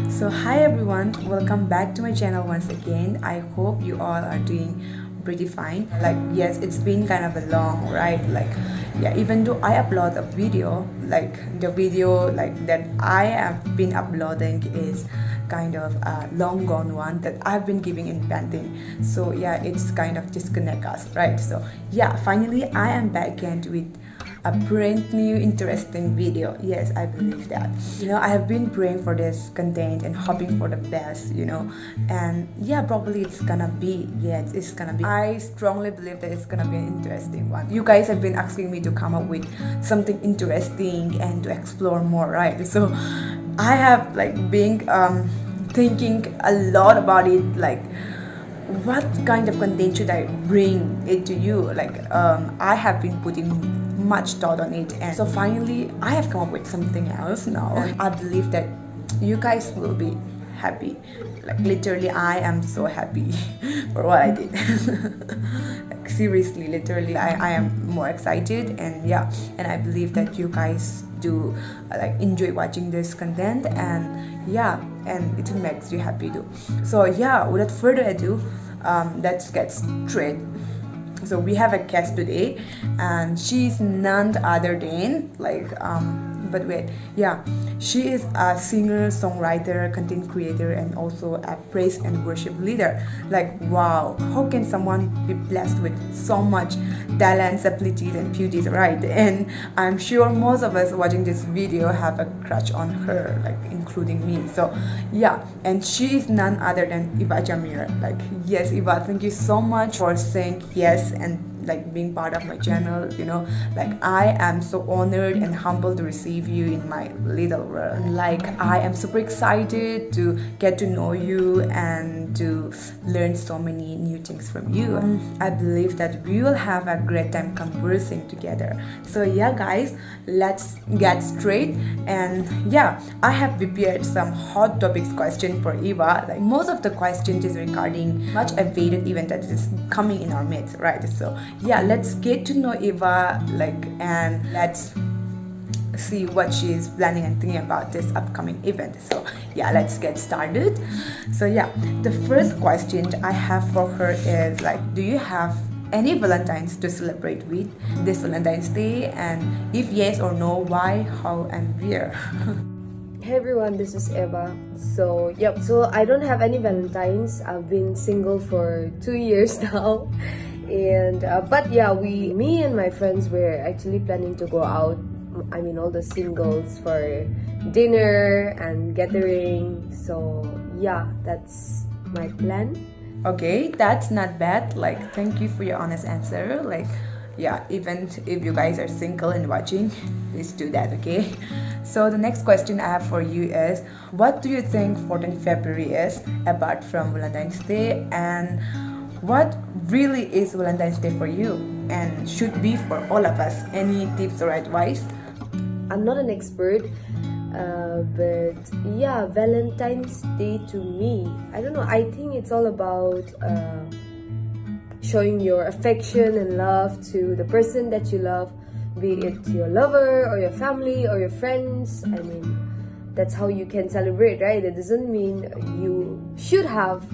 So hi everyone, welcome back to my channel once again. I hope you all are doing pretty fine. Like yes, it's been kind of a long, right? Like yeah, even though I upload a video, like the video like that I have been uploading is kind of a long gone one that I've been giving in painting. So yeah, it's kind of disconnect us, right? So yeah, finally I am back again with a brand new interesting video. Yes, I believe that. I have been praying for this content and hoping for the best, and yeah, probably it's gonna be, yes, it's gonna be. I strongly believe that it's gonna be an interesting one. You guys have been asking me to come up with something interesting and to explore more, right? So I have like been thinking a lot about it, like what kind of content should I bring it to you. Like I have been putting much thought on it, and so finally I have come up with something else now. I believe that you guys will be happy. Like literally I am so happy for what I did. Like seriously, literally I am more excited, and yeah, and I believe that you guys do like enjoy watching this content, and yeah, and it makes you happy too. So yeah, without further ado, let's get straight. So we have a guest today, and she's none other than but wait, yeah, she is a singer, songwriter, content creator, and also a praise and worship leader. Like wow, how can someone be blessed with so much talents, abilities, and beauties, right? And I'm sure most of us watching this video have a crush on her, like including me. So yeah, and she is none other than Eva Jamir. Like yes, Eva, thank you so much for saying yes and like being part of my channel. Like I am so honored and humbled to receive you in my little world. Like I am super excited to get to know you and to learn so many new things from you. I believe that we will have a great time conversing together. So yeah guys, let's get straight. And yeah, I have prepared some hot topics question for Eva. Like most of the questions is regarding much awaited event that is coming in our midst, right? So yeah, let's get to know Eva, and let's see what she's planning and thinking about this upcoming event. So yeah, let's get started. So yeah, the first question I have for her is like, do you have any Valentines to celebrate with this Valentine's Day, and if yes or no, why, how, and where? Hey everyone, this is Eva. So I don't have any Valentines. I've been single for 2 years now. And but yeah, me and my friends were actually planning to go out. I mean, all the singles for dinner and gathering. So yeah, that's my plan. Okay, that's not bad. Like thank you for your honest answer. Like yeah, even if you guys are single and watching, please do that, okay? So the next question I have for you is, what do you think 14th February is apart from Valentine's Day, and what really is Valentine's Day for you and should be for all of us? Any tips or advice? I'm not an expert, but yeah, Valentine's Day to me, I don't know, I think it's all about showing your affection and love to the person that you love, be it your lover or your family or your friends. I mean, that's how you can celebrate, right? It doesn't mean you should have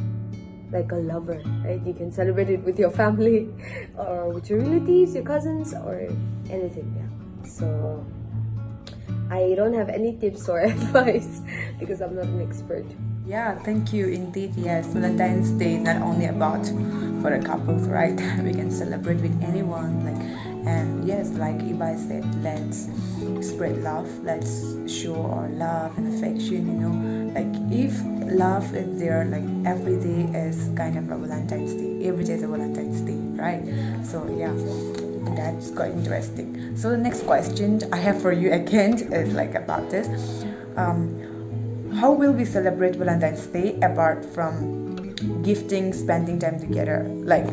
like a lover, right? You can celebrate it with your family or with your relatives, your cousins, or anything. Yeah, so I don't have any tips or advice because I'm not an expert. Yeah, thank you. Indeed, yes. Valentine's Day is not only about for the couples, right? We can celebrate with anyone. And yes, like Eva said, let's spread love. Let's show our love and affection. Like if love is there, like every day is kind of a Valentine's Day. Every day is a Valentine's Day, right? So yeah, that's quite interesting. So the next question I have for you again is like about this. How will we celebrate Valentine's Day apart from gifting, spending time together? Like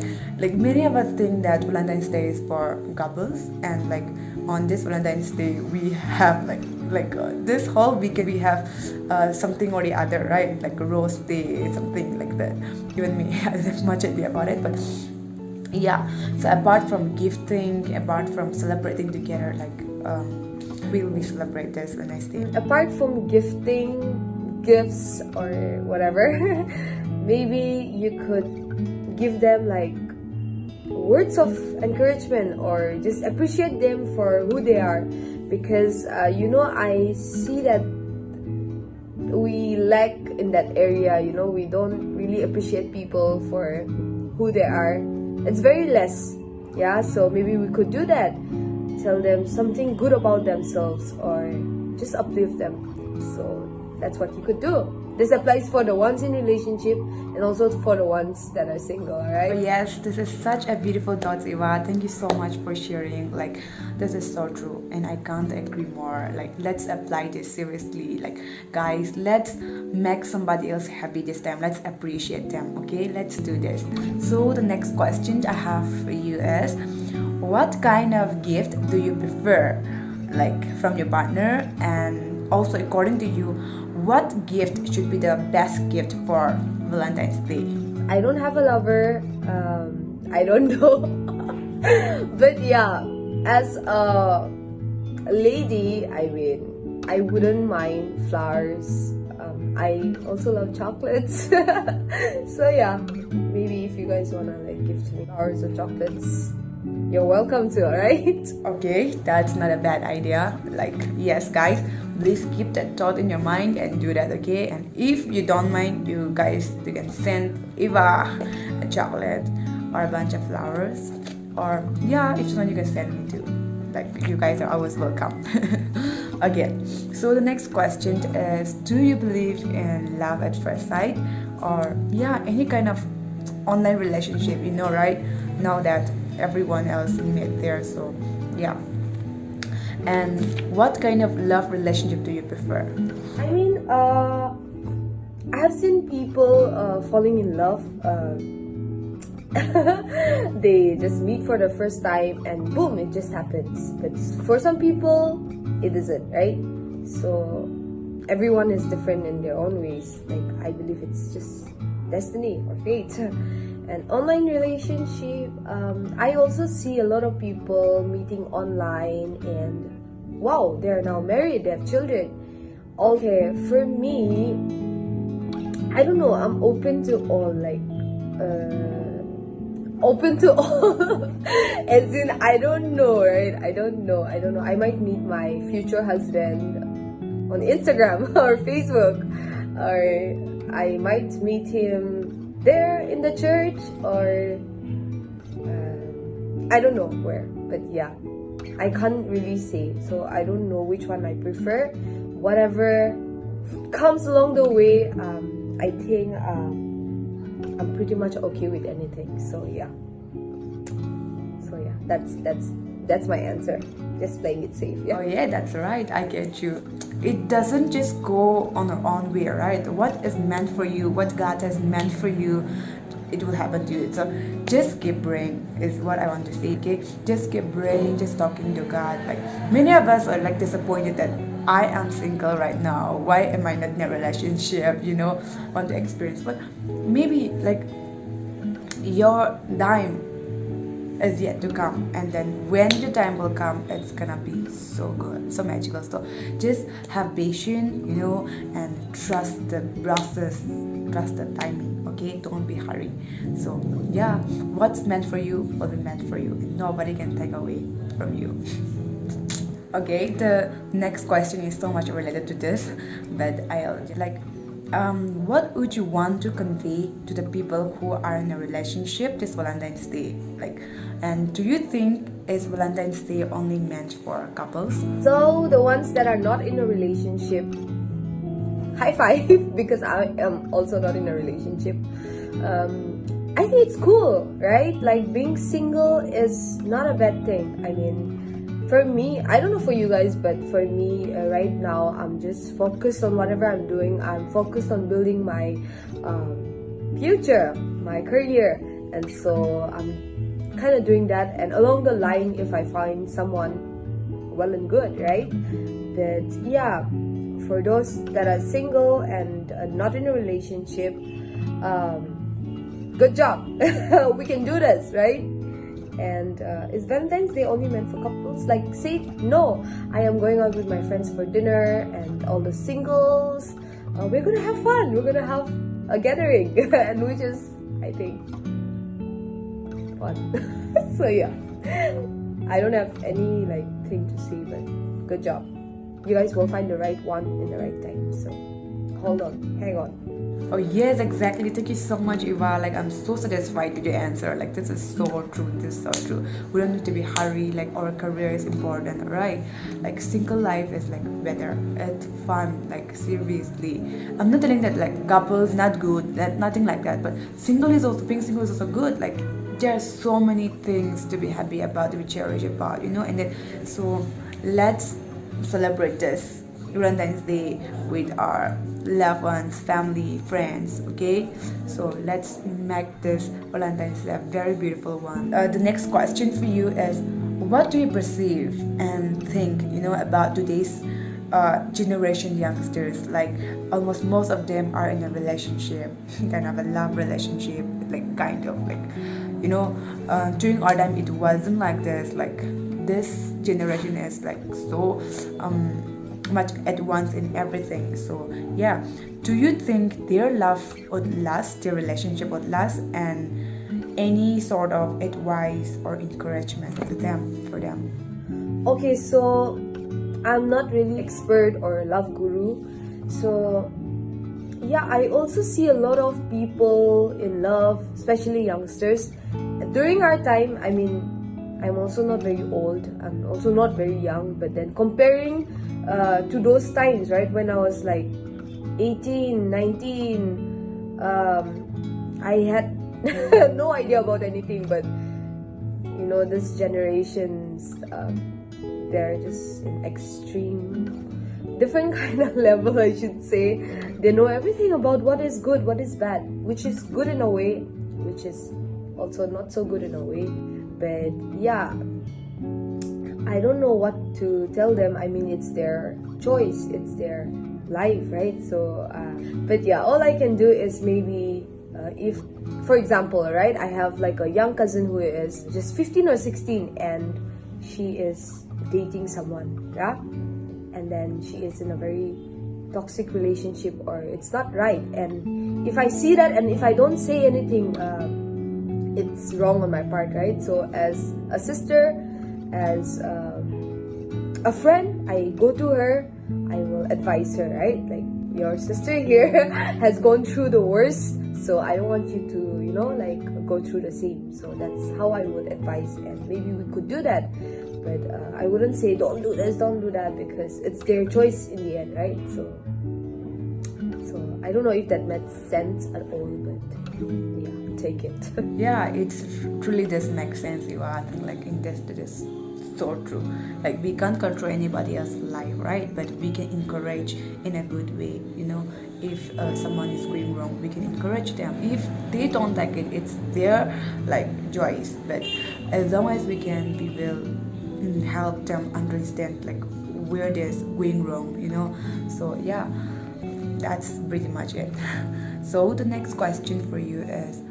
many of us think that Valentine's Day is for couples, and like on this Valentine's Day we have this whole weekend we have something or the other, right? Like a rose day, something like that. Even me, I don't have much idea about it, but yeah. So apart from gifting, apart from celebrating together, will we celebrate this Valentine's Day? Apart from gifting, gifts or whatever. Maybe you could give them like words of encouragement or just appreciate them for who they are, because I see that we lack in that area. We don't really appreciate people for who they are. It's very less. Yeah, so maybe we could do that. Tell them something good about themselves or just uplift them. So that's what you could do. This applies for the ones in relationship and also for the ones that are single, alright? Yes, this is such a beautiful thought, Eva. Thank you so much for sharing. Like, this is so true, and I can't agree more. Like, let's apply this seriously. Like, guys, let's make somebody else happy this time. Let's appreciate them, okay? Let's do this. So the next question I have for you is, what kind of gift do you prefer, like from your partner? And also, according to you, what gift should be the best gift for Valentine's Day? I don't have a lover. I don't know. But yeah, as a lady, I wouldn't mind flowers. I also love chocolates. So yeah, maybe if you guys wanna like gift me flowers or chocolates, you're welcome to, alright? Okay, that's not a bad idea. Like, yes, guys, please keep that thought in your mind and do that, okay? And if you don't mind, you can send Eva a chocolate or a bunch of flowers, or yeah, if you want, you can send me too. Like, you guys are always welcome. Okay, so the next question is, do you believe in love at first sight, or yeah, any kind of online relationship, right? Now that everyone else met there, so yeah. And what kind of love relationship do you prefer? I mean, I have seen people falling in love. They just meet for the first time and boom, it just happens. But for some people, it isn't, right? So everyone is different in their own ways. Like, I believe it's just destiny or fate. An online relationship, I also see a lot of people meeting online and wow, they're now married, they have children. Okay, for me, I don't know, I'm open to all, like open to all. As in, I don't know, right? I don't know. I might meet my future husband on Instagram or Facebook, or I might meet him there in the church, or I don't know where, but yeah, I can't really say, so I don't know which one I prefer. Whatever comes along the way, I think I'm pretty much okay with anything. So yeah, that's my answer. Just playing it safe. Yeah. Oh yeah, that's right. I get you. It doesn't just go on our own way, right? What is meant for you, what God has meant for you, it will happen to you. So just keep praying is what I want to say, okay? Just keep praying, just talking to God. Like, many of us are like disappointed that I am single right now. Why am I not in a relationship? Want to experience. But maybe like your time is yet to come, and then when the time will come, it's gonna be so good, so magical. So just have patience, and trust the process, trust the timing, okay? Don't be hurried. So yeah, what's meant for you will be meant for you. Nobody can take away from you. Okay, the next question is so much related to this, but I'll like, what would you want to convey to the people who are in a relationship this Valentine's Day? Like, and do you think is Valentine's Day only meant for couples? So the ones that are not in a relationship, high five, because I am also not in a relationship. I think it's cool, right? Like, being single is not a bad thing. I mean, for me, I don't know for you guys, but for me, right now, I'm just focused on whatever I'm doing. I'm focused on building my future, my career, and so I'm kind of doing that. And along the line, if I find someone, well and good, right? But yeah, for those that are single and not in a relationship, good job. We can do this, right? And is Valentine's Day only meant for couples? Like, say no, I am going out with my friends for dinner, and all the singles, we're gonna have fun. We're gonna have a gathering, and which is, I think, fun. So yeah, I don't have any like thing to say, but good job. You guys will find the right one in the right time. So hold on, hang on. Oh yes, exactly. Thank you so much, Eva. Like, I'm so satisfied with your answer. Like, this is so true. This is so true. We don't need to be hurry. Like, our career is important, right? Like, single life is like better. It's fun. Like, seriously. I'm not telling that like couples not good. That nothing like that. But being single is also good. Like, there are so many things to be happy about, to be cherished about, you know. And then so let's celebrate this Valentine's Day with our loved ones, family, friends. Okay, so let's make this Valentine's Day a very beautiful one. The next question for you is, what do you perceive and think, you know, about today's generation youngsters? Like, almost most of them are in a relationship, kind of a love relationship, like kind of like, you know, during our time it wasn't like this. Like, this generation is like so much at once in everything. So yeah, do you think their love would last, their relationship would last, and any sort of advice or encouragement to them, for them? Okay, so I'm not really expert or love guru, so yeah, I also see a lot of people in love, especially youngsters. During our time, I mean, I'm also not very old, I'm also not very young, but then comparing to those times, right, when I was like 18, 19, I had no idea about anything, but you know, this generations, they're just in extreme, different kind of level, I should say. They know everything about what is good, what is bad, which is good in a way, which is also not so good in a way. But yeah, I don't know what to tell them. I mean, it's their choice, it's their life, right? So but yeah, all I can do is maybe if, for example, right, I have like a young cousin who is just 15 or 16 and she is dating someone, yeah, and then she is in a very toxic relationship, or it's not right. And if I see that and if I don't say anything, it's wrong on my part, right? So as a sister, as a friend, I go to her, I will advise her, right? Like, your sister here has gone through the worst, so I don't want you to, you know, like go through the same. So that's how I would advise, and maybe we could do that. But I wouldn't say don't do this, don't do that, because it's their choice in the end, right? So I don't know if that made sense at all, but yeah, take it. Yeah, it's truly does make sense. You are, I think, like, in this, it is so true. Like, we can't control anybody else's life, right? But we can encourage in a good way, you know. If someone is going wrong, we can encourage them. If they don't like it, it's their like choice. But as long as we can, we will help them understand like where there's going wrong, you know. So yeah, that's pretty much it. So the next question for you is,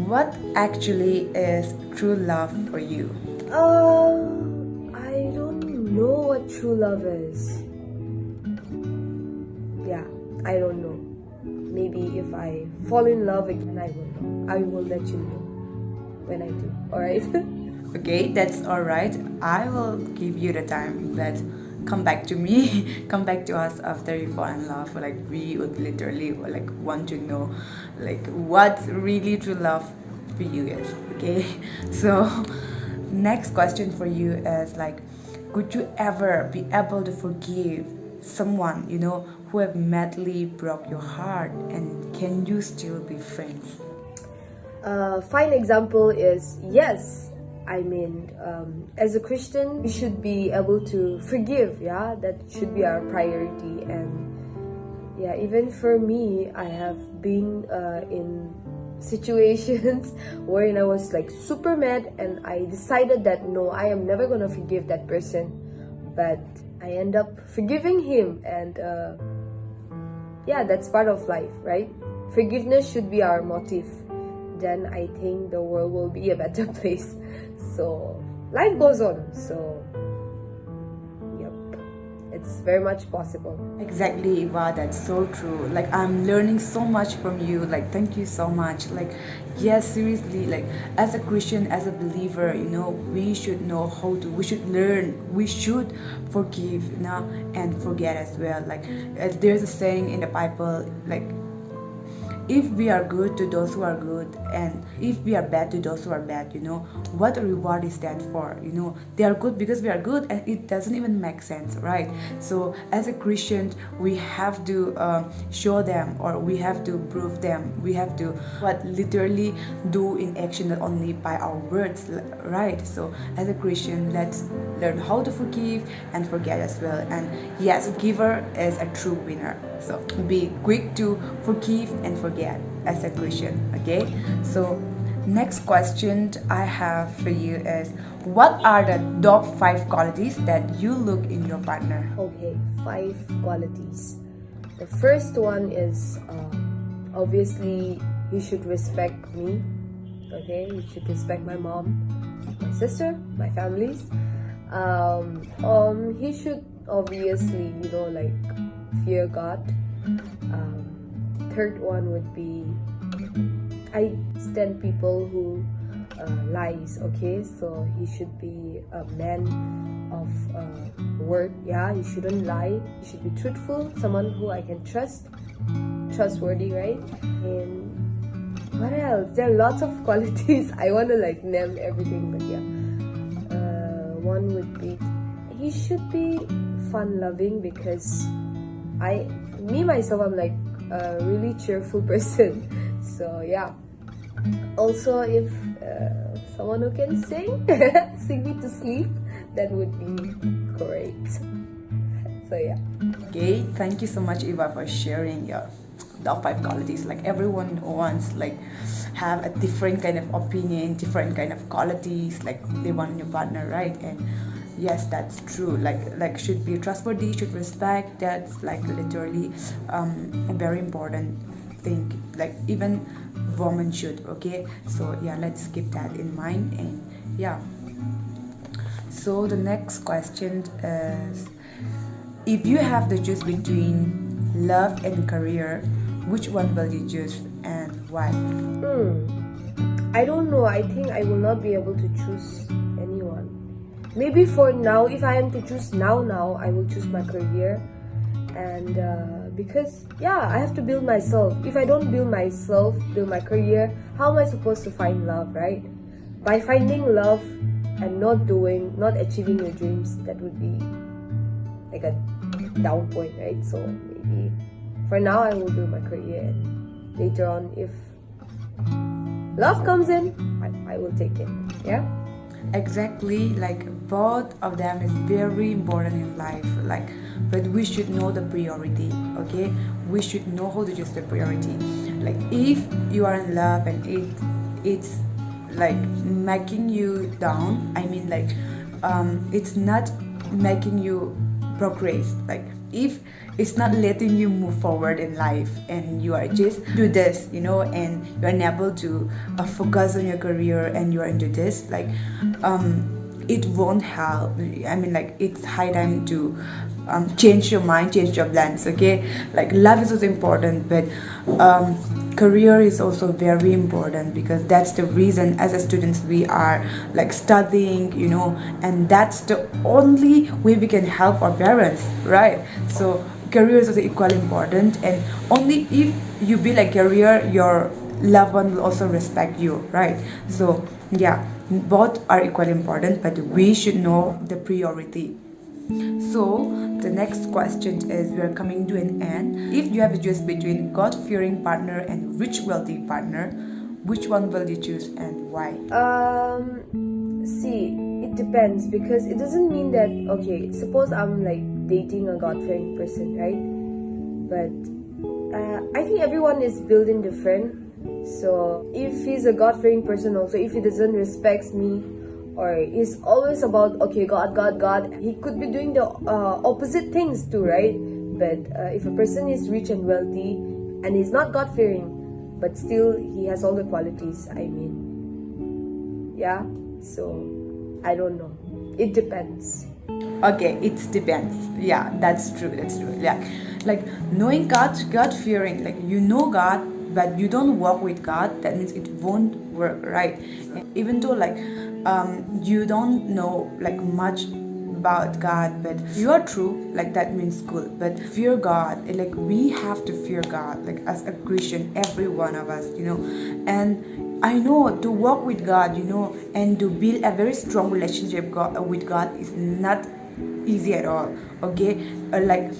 what actually is true love for you? I don't know what true love is. Yeah, I don't know. Maybe if I fall in love again, I will know. I will let you know when I do. Alright? Okay, that's all right. I will give you the time, but come back to me, come back to us after you fall in love. Like, we would literally like want to know like what really true love for you is. Okay, so next question for you is like, could you ever be able to forgive someone, you know, who have madly broke your heart, and can you still be friends? Fine example is yes. I mean, as a Christian, we should be able to forgive. Yeah, that should be our priority. And yeah, even for me, I have been in situations wherein I was like super mad, and I decided that no, I am never gonna forgive that person. But I end up forgiving him, and yeah, that's part of life, right? Forgiveness should be our motive. Then I think the world will be a better place. So life goes on. So yep, it's very much possible. Exactly, Eva, that's so true. Like, I'm learning so much from you. Like, thank you so much. Like, yes, seriously, like, as a Christian, as a believer, we should know how to, we should learn, we should forgive, and forget as well. Like, there's a saying in the Bible, like, if we are good to those who are good, and if we are bad to those who are bad, what a reward is that for? They are good because we are good, and it doesn't even make sense, right? So as a Christian, we have to show them, or we have to prove them, we have to literally do in action, not only by our words, right? So as a Christian, let's learn how to forgive and forget as well. And yes, forgiver is a true winner. So be quick to forgive and forget as a Christian, okay? So next question I have for you is, what are the top 5 qualities that you look in your partner? Okay, 5 qualities. The first one is obviously you should respect me. Okay, you should respect my mom, my sister, my families. He should obviously, like, fear God. Third one would be, I stand people who lies. Okay, so he should be a man of word. Yeah, he shouldn't lie. He should be truthful. Someone who I can trustworthy, right? And what else? There are lots of qualities. I want to name everything, but yeah. One would be, he should be fun-loving, because myself, I'm like a really cheerful person. So yeah. Also, if someone who can sing, sing me to sleep, that would be great. So yeah. Okay, thank you so much, Eva, for sharing your top 5 qualities. Like, everyone wants have a different kind of opinion, different kind of qualities like they want in your partner, right? And yes, that's true. Like should be trustworthy, should respect. That's literally a very important thing. Like, even women should. Okay, so yeah, let's keep that in mind. And yeah, so the next question is, if you have to choose between love and career, which one will you choose and why? I don't know. I think I will not be able to choose anyone. Maybe for now, if I am to choose now, I will choose my career. And because I have to build myself. If I don't build myself, build my career, how am I supposed to find love, right? By finding love and not achieving your dreams, that would be like a down point, right? So maybe for now I will build my career, and later on, if love comes in, I will take it. Yeah. Exactly, like both of them is very important in life, but we should know the priority. Okay, we should know how to choose the priority. Like, if you are in love and it's making you down, it's not making you progress. Like, if it's not letting you move forward in life, and you are just do this, and you're unable to focus on your career, and you are into this, it won't help. It's high time to change your mind, change your plans. Okay, love is also important, but career is also very important, because that's the reason as a students we are studying, and that's the only way we can help our parents, right? So career is also equally important, and only if you build a career, your loved one will also respect you, right? So yeah, both are equally important, but we should know the priority. So the next question is, we are coming to an end. If you have to choose between God-fearing partner and rich wealthy partner, which one will you choose and why? See, it depends, because it doesn't mean that, okay, suppose I'm dating a God-fearing person, right? But I think everyone is built in different. So if he's a God-fearing person also, if he doesn't respect me, or is always about, okay, God, he could be doing the opposite things too, right? But if a person is rich and wealthy and he's not God-fearing, but still he has all the qualities, yeah, so I don't know, it depends. Okay, it depends. Yeah, that's true. That's true. Yeah, like knowing God, God fearing, like you know God, but you don't walk with God. That means it won't work, right? Even though like you don't know like much about God, but you are true, like that means cool. But fear God, like we have to fear God, like as a Christian, every one of us, you know. And I know to walk with God, you know, and to build a very strong relationship with God is not easy at all. Okay, like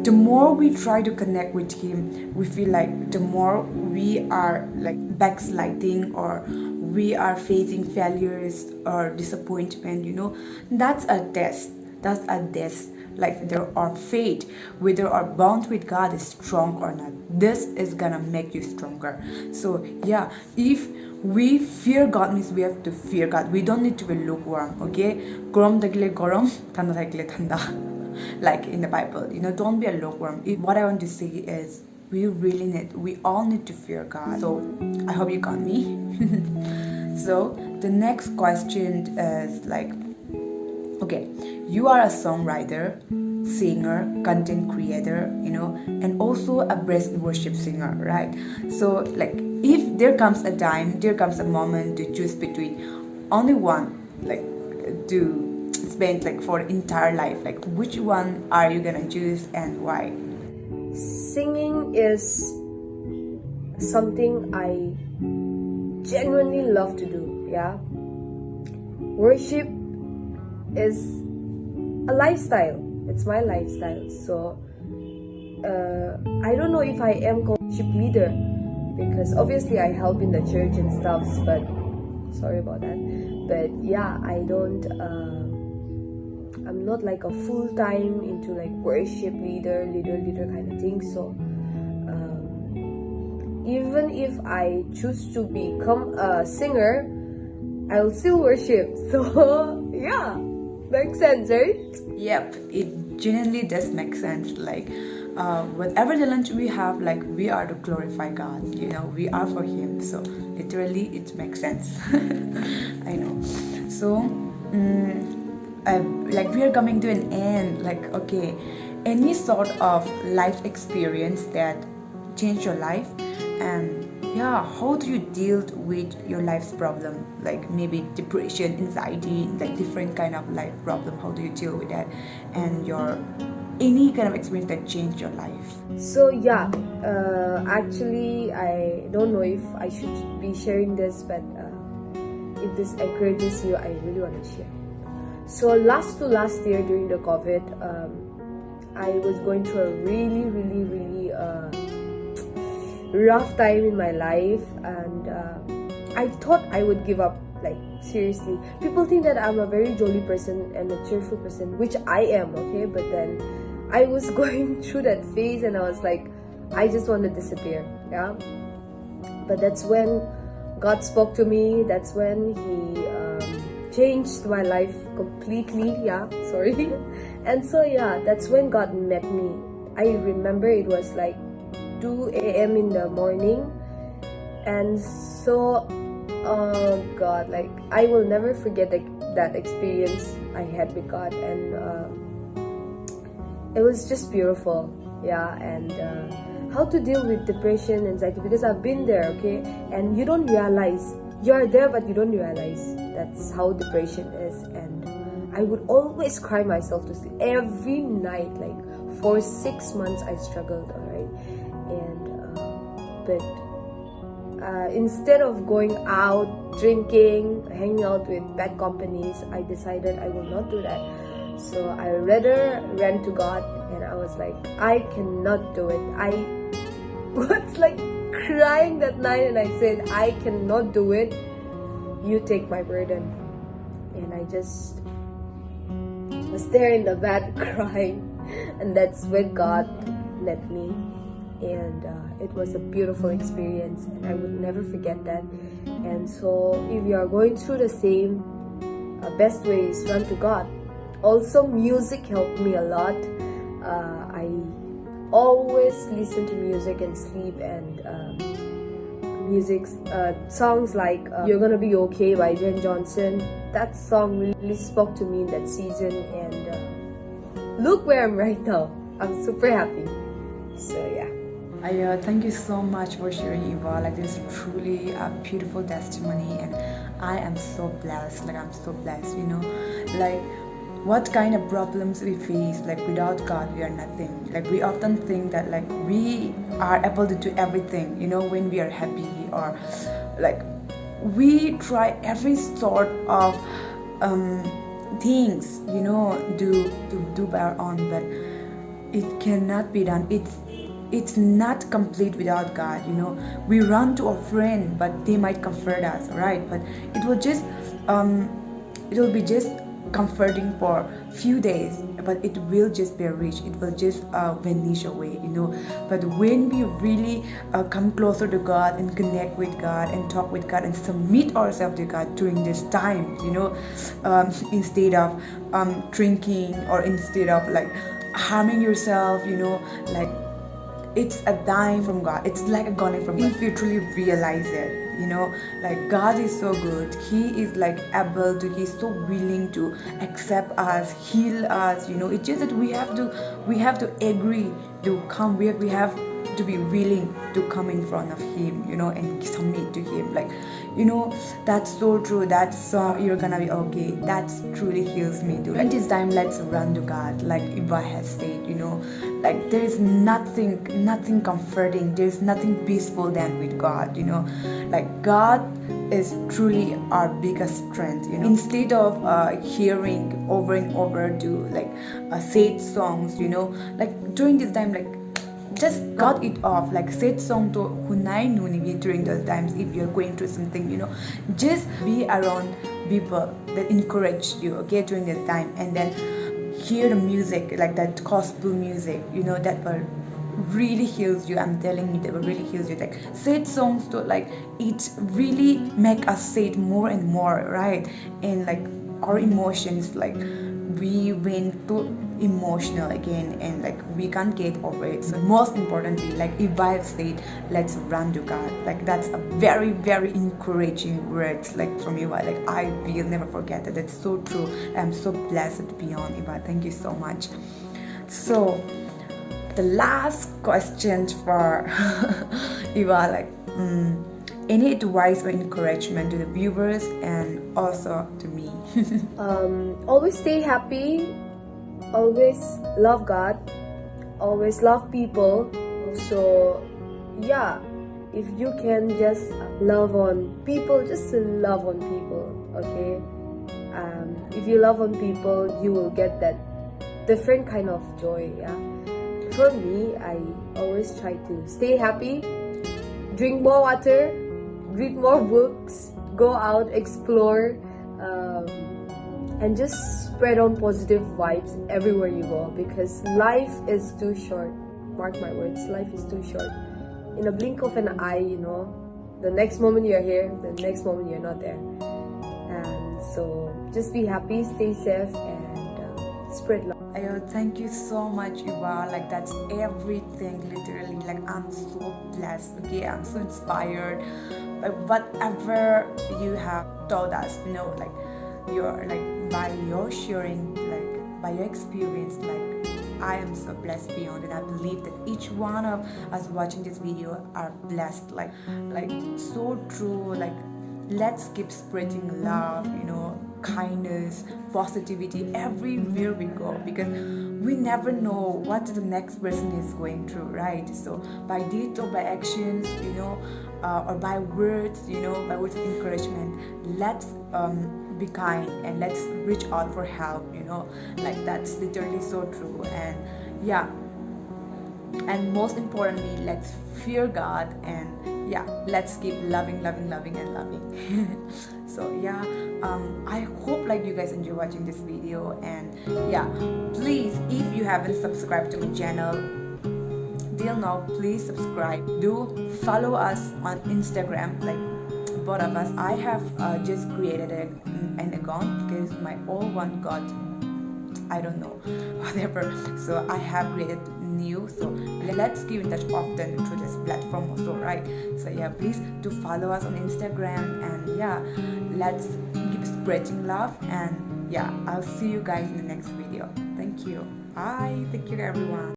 the more we try to connect with Him, we feel like the more we are like backsliding, or we are facing failures or disappointment, you know. That's a test. That's a test, like whether our faith, whether our bond with God is strong or not. This is gonna make you stronger. So yeah, if we fear God means we have to fear God. We don't need to be lukewarm. Okay, gorom thakile gorom, thanda thakile thanda, like in the Bible, you know. Don't be a lukewarm. What I want to say is we all need to fear God. So I hope you got me. So the next question is like, okay, you are a songwriter, singer, content creator, you know, and also a praise worship singer, right? So like if there comes a time, there comes a moment to choose between only one, like to spend like for entire life, like which one are you gonna choose and why? Singing is something I genuinely love to do, yeah. Worship is a lifestyle. It's my lifestyle. So I don't know if I am called worship leader, because obviously I help in the church and stuff, but sorry about that. But yeah, I don't I'm not like a full-time into like worship leader kind of thing. So even if I choose to become a singer, I'll still worship. So yeah, makes sense, right? Yep, it genuinely does make sense. Like whatever talent we have, like we are to glorify God, you know, we are for Him. So literally it makes sense. I know. So like we are coming to an end. Like okay, any sort of life experience that changed your life, and yeah, how do you deal with your life's problem, like maybe depression, anxiety, like different kind of life problem? How do you deal with that, and your any kind of experience that changed your life? So yeah, actually I don't know if I should be sharing this, but if this encourages you, I really want to share. So last year during the COVID, I was going through a really rough time in my life, and I thought I would give up. Like seriously, people think that I'm a very jolly person and a cheerful person, which I am, okay, but then I was going through that phase and I was like, I just want to disappear, yeah. But that's when God spoke to me. That's when He changed my life completely, yeah, sorry. And so yeah, that's when God met me. I remember it was like 2 a.m. in the morning, and so oh God, like I will never forget that experience I had with God, and it was just beautiful, yeah. And how to deal with depression, anxiety, because I've been there, okay, and you don't realize you're there, but you don't realize that's how depression is. And I would always cry myself to sleep every night, like for 6 months I struggled, alright. And but instead of going out drinking, hanging out with bad companies, I decided I will not do that. So I rather ran to God, and I was like, I cannot do it. I was like crying that night, and I said, I cannot do it. You take my burden. And I just was there in the bed crying, and that's when God met me. And it was a beautiful experience, and I would never forget that. And so if you are going through the same, best way is run to God. Also, music helped me a lot. I always listen to music and sleep, and songs like You're Gonna Be Okay by Jen Johnson. That song really spoke to me in that season, and look where I'm right now. I'm super happy. So yeah. Thank you so much for sharing, Eva. Like, this is truly a beautiful testimony, and I am so blessed. Like, I'm so blessed, like what kind of problems we face, like without God we are nothing. Like, we often think that like we are able to do everything, when we are happy, or like we try every sort of things, to do by our own, but it cannot be done. It's not complete without God. We run to a friend, but they might comfort us, right? But it will be just comforting for few days, but it will just perish. It will just vanish away. But when we really come closer to God and connect with God and talk with God and submit ourselves to God during this time, instead of drinking, or instead of like harming yourself, like, it's a dime from God. It's like a calling from God. If you truly realize it, like, God is so good. He is like able to, he's so willing to accept us, heal us, it's just that we have to agree to come. We have to be willing to come in front of him, and submit to him. Like, that's so true. That's you're gonna be okay. That truly heals me too. Like, this time, let's run to God. Like Iba has said, like, there is nothing comforting. There's nothing peaceful than with God. Like, God is truly our biggest strength. Instead of hearing over and over to like sad songs, like during this time, like, just cut it off. Like, sad song to hunay nuni during those times. If you're going through something, just be around people that encourage you, okay, during this time, and then hear the music, like that gospel music, that will really heals you. I'm telling you, that will really heals you. Like, sad songs to, like, it really make us sad more and more, right? And like our emotions, like, we went too emotional again, and like we can't get over it. So most importantly, like, if I have said, let's run to God. Like, that's a very, very encouraging words, like, from Iba. Like, I will never forget that. That's so true. I'm so blessed to be on Iba. Thank you so much. So the last question for Iba, like, any advice or encouragement to the viewers and also to me? Always stay happy, always love God, always love people. So yeah, if you can just love on people, just love on people, okay? If you love on people, you will get that different kind of joy. Yeah, for me, I always try to stay happy, drink more water, read more books, go out, explore, and just spread on positive vibes everywhere you go, because life is too short. Mark my words, life is too short. In a blink of an eye, the next moment you're here, the next moment you're not there. And so just be happy, stay safe, and spread love. Thank you so much, Iba. Like, that's everything, literally. Like, I'm so blessed, okay? I'm so inspired by whatever you have told us, like, you're like, by your sharing, like, by your experience, like, I am so blessed beyond, and I believe that each one of us watching this video are blessed. Like so true. Like, let's keep spreading love, kindness, positivity everywhere we go, because we never know what the next person is going through, right? So by deeds or by actions, or by words, by words of encouragement, let's be kind and let's reach out for help. Like, that's literally so true. And yeah, and most importantly, let's fear God, and yeah, let's keep loving and loving. So yeah, I hope like you guys enjoy watching this video, and yeah, please, if you haven't subscribed to my channel till now, please subscribe. Do follow us on Instagram, like, both of us. I have just created an account because my old one got, I don't know, whatever. So I have created new. So let's keep in touch often through this platform also, right? So yeah, please do follow us on Instagram, and yeah, let's keep spreading love. And yeah, I'll see you guys in the next video. Thank you. Bye. Take care, everyone.